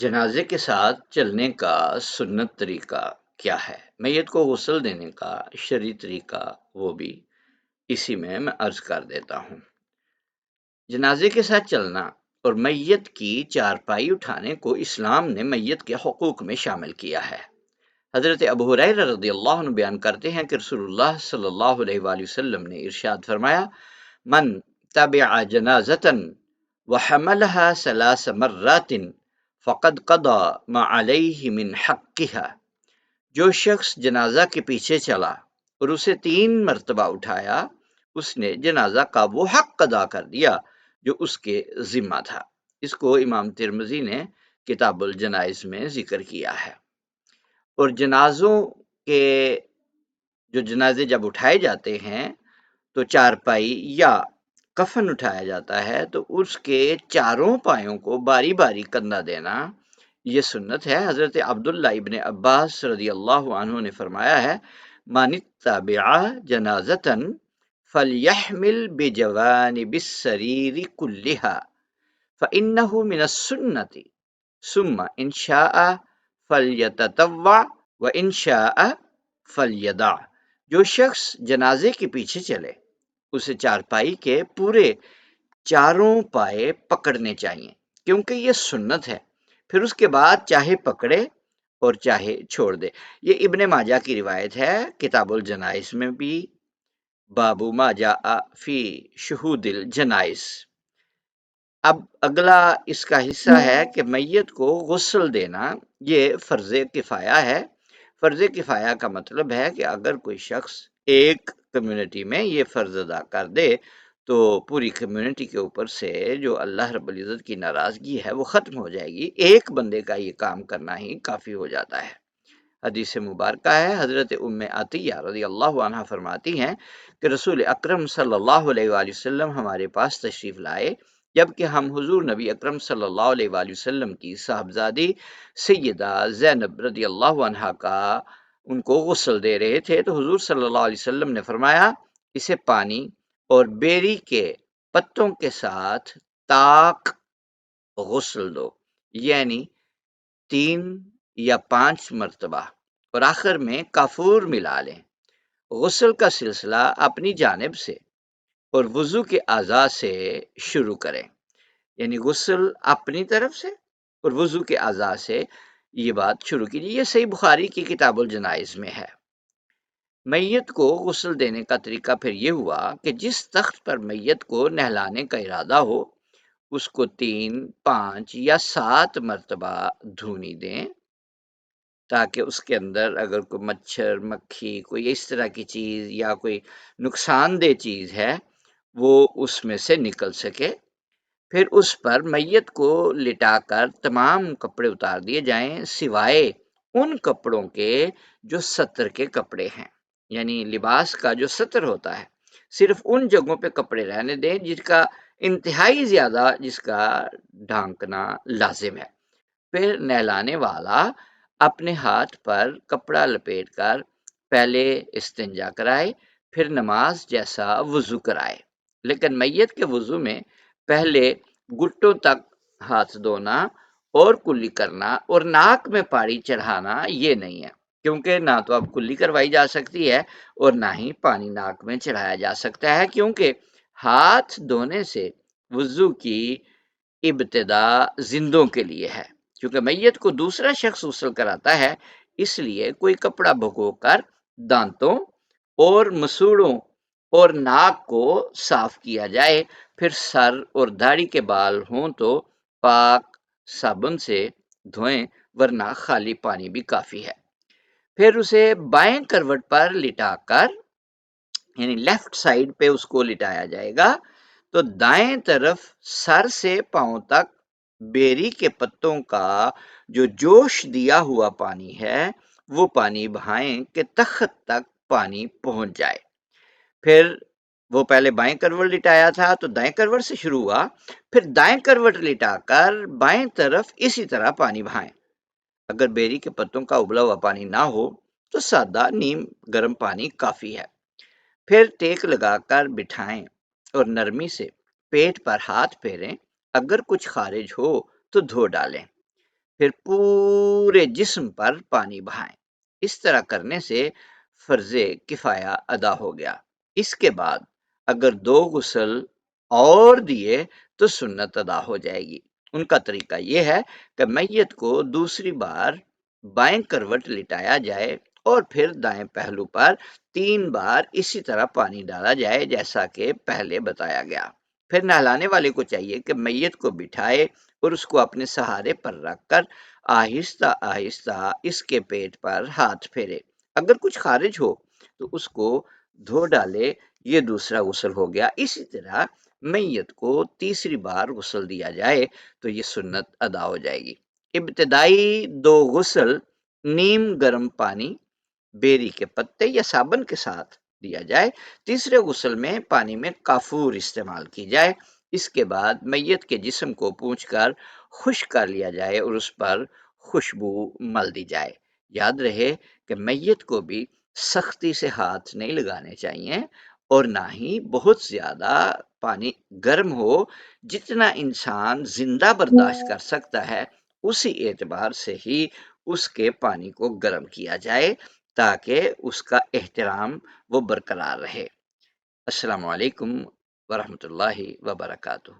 جنازے کے ساتھ چلنے کا سنت طریقہ کیا ہے؟ میت کو غسل دینے کا شرعی طریقہ وہ بھی اسی میں عرض کر دیتا ہوں۔ جنازے کے ساتھ چلنا اور میت کی چارپائی اٹھانے کو اسلام نے میت کے حقوق میں شامل کیا ہے۔ حضرت ابو ہریرہ رضی اللہ عنہ بیان کرتے ہیں کہ رسول اللہ صلی اللہ علیہ وآلہ وسلم نے ارشاد فرمایا: من تبع جنازة وحملها 3 مرات فقد قضى ما عليه من حقها۔ جو شخص جنازہ کے پیچھے چلا اور اسے 3 مرتبہ اٹھایا، اس نے جنازہ کا وہ حق ادا کر دیا جو اس کے ذمہ تھا۔ اس کو امام ترمذی نے کتاب الجنائز میں ذکر کیا ہے۔ اور جنازوں کے جنازے جب اٹھائے جاتے ہیں تو چارپائی یا کفن اٹھایا جاتا ہے تو اس کے چاروں پایوں کو باری باری کندھا دینا یہ سنت ہے۔ حضرت عبداللہ ابن عباس رضی اللہ عنہ نے فرمایا ہے: من اتبع جنازة فلیحمل بجوانب السریر کلها فإنه من السنة ثم ان شاء فلیتطوع وان شاء فلیدع۔ جو شخص جنازے کے پیچھے چلے اسے چارپائی کے پورے چاروں پائے پکڑنے چاہیے، کیونکہ یہ سنت ہے۔ پھر اس کے بعد چاہے پکڑے اور چاہے چھوڑ دے۔ یہ ابن ماجہ کی روایت ہے، کتاب الجنائز میں بھی، باب ما جاء فی شہود الجنائز۔ اب اگلا اس کا حصہ ہے کہ میت کو غسل دینا یہ فرض کفایہ ہے۔ فرض کفایہ کا مطلب ہے کہ اگر کوئی شخص ایک کمیونٹی میں یہ فرض ادا کر دے تو پوری کمیونٹی کے اوپر سے جو اللہ رب العزت کی ناراضگی ہے وہ ختم ہو جائے گی۔ ایک بندے کا یہ کام کرنا ہی کافی ہو جاتا ہے۔ حدیث مبارکہ ہے، حضرت ام عطیہ رضی اللہ عنہ فرماتی ہیں کہ رسول اکرم صلی اللہ علیہ وآلہ وسلم ہمارے پاس تشریف لائے جبکہ ہم حضور نبی اکرم صلی اللہ علیہ وآلہ وسلم کی صاحبزادی سیدہ زینب رضی اللہ عنہا کا ان کو غسل دے رہے تھے تو حضور صلی اللہ علیہ وسلم نے فرمایا: اسے پانی اور بیری کے پتوں کے ساتھ طاق غسل دو، یعنی 3 یا 5 مرتبہ، اور آخر میں کافور ملا لیں۔ غسل کا سلسلہ اپنی جانب سے اور وضو کے اعضاء سے شروع کریں، یعنی غسل اپنی طرف سے اور وضو کے اعضاء سے یہ بات شروع کیجیے۔ یہ صحیح بخاری کی کتاب الجنائز میں ہے۔ میت کو غسل دینے کا طریقہ پھر یہ ہوا کہ جس تخت پر میت کو نہلانے کا ارادہ ہو اس کو 3 5 یا 7 مرتبہ دھونی دیں، تاکہ اس کے اندر اگر کوئی مچھر مکھی کوئی اس طرح کی چیز یا کوئی نقصان دہ چیز ہے وہ اس میں سے نکل سکے۔ پھر اس پر میت کو لٹا کر تمام کپڑے اتار دیے جائیں سوائے ان کپڑوں کے جو ستر کے کپڑے ہیں، یعنی لباس کا جو ستر ہوتا ہے صرف ان جگہوں پہ کپڑے رہنے دیں جس کا انتہائی زیادہ ڈھانکنا لازم ہے۔ پھر نہلانے والا اپنے ہاتھ پر کپڑا لپیٹ کر پہلے استنجا کرائے، پھر نماز جیسا وضو کرائے، لیکن میت کے وضو میں پہلے گھٹوں تک ہاتھ دھونا اور کلی کرنا اور ناک میں پانی چڑھانا یہ نہیں ہے، کیونکہ نہ تو اب کلی کروائی جا سکتی ہے اور نہ ہی پانی ناک میں چڑھایا جا سکتا ہے، کیونکہ ہاتھ دھونے سے وضو کی ابتدا زندوں کے لیے ہے۔ کیونکہ میت کو دوسرا شخص غسل کراتا ہے، اس لیے کوئی کپڑا بھگو کر دانتوں اور مسوڑوں اور ناک کو صاف کیا جائے، پھر سر اور داڑھی کے بال ہوں تو پاک صابن سے دھوئیں، ورنہ خالی پانی بھی کافی ہے۔ پھر اسے بائیں کروٹ پر لٹا کر، یعنی لیفٹ سائڈ پہ اس کو لٹایا جائے گا، تو دائیں طرف سر سے پاؤں تک بیری کے پتوں کا جو جوش دیا ہوا پانی ہے وہ پانی بہائیں کہ تخت تک پانی پہنچ جائے۔ پھر وہ پہلے بائیں کروٹ لٹایا تھا تو دائیں کروٹ سے شروع ہوا، پھر دائیں کروٹ لٹا کر بائیں طرف اسی طرح پانی بہائیں۔ اگر بیری کے پتوں کا ابلا ہوا پانی نہ ہو تو سادہ نیم گرم پانی کافی ہے۔ پھر ٹیک لگا کر بٹھائیں اور نرمی سے پیٹ پر ہاتھ پھیریں، اگر کچھ خارج ہو تو دھو ڈالیں۔ پھر پورے جسم پر پانی بہائیں۔ اس طرح کرنے سے فرض کفایہ ادا ہو گیا۔ اس کے بعد اگر 2 غسل اور دیے تو سنت ادا ہو جائے گی۔ ان کا طریقہ یہ ہے کہ میت کو دوسری بار بائیں کروٹ لٹایا جائے اور پھر دائیں پہلو پر 3 بار اسی طرح پانی ڈالا جائے جیسا کہ پہلے بتایا گیا۔ پھر نہلانے والے کو چاہیے کہ میت کو بٹھائے اور اس کو اپنے سہارے پر رکھ کر آہستہ آہستہ اس کے پیٹ پر ہاتھ پھیرے۔ اگر کچھ خارج ہو تو اس کو دھو ڈالے۔ یہ دوسرا غسل ہو گیا۔ اسی طرح میت کو تیسری بار غسل دیا جائے تو یہ سنت ادا ہو جائے گی۔ ابتدائی 2 غسل نیم گرم پانی، بیری کے پتے یا صابن کے ساتھ دیا جائے۔ تیسرے غسل میں پانی میں کافور استعمال کی جائے۔ اس کے بعد میت کے جسم کو پونچھ کر خشک کر لیا جائے اور اس پر خوشبو مل دی جائے۔ یاد رہے کہ میت کو بھی سختی سے ہاتھ نہیں لگانے چاہیے اور نہ ہی بہت زیادہ پانی گرم ہو۔ جتنا انسان زندہ برداشت کر سکتا ہے اسی اعتبار سے ہی اس کے پانی کو گرم کیا جائے تاکہ اس کا احترام وہ برقرار رہے۔ السلام علیکم ورحمۃ اللہ وبرکاتہ۔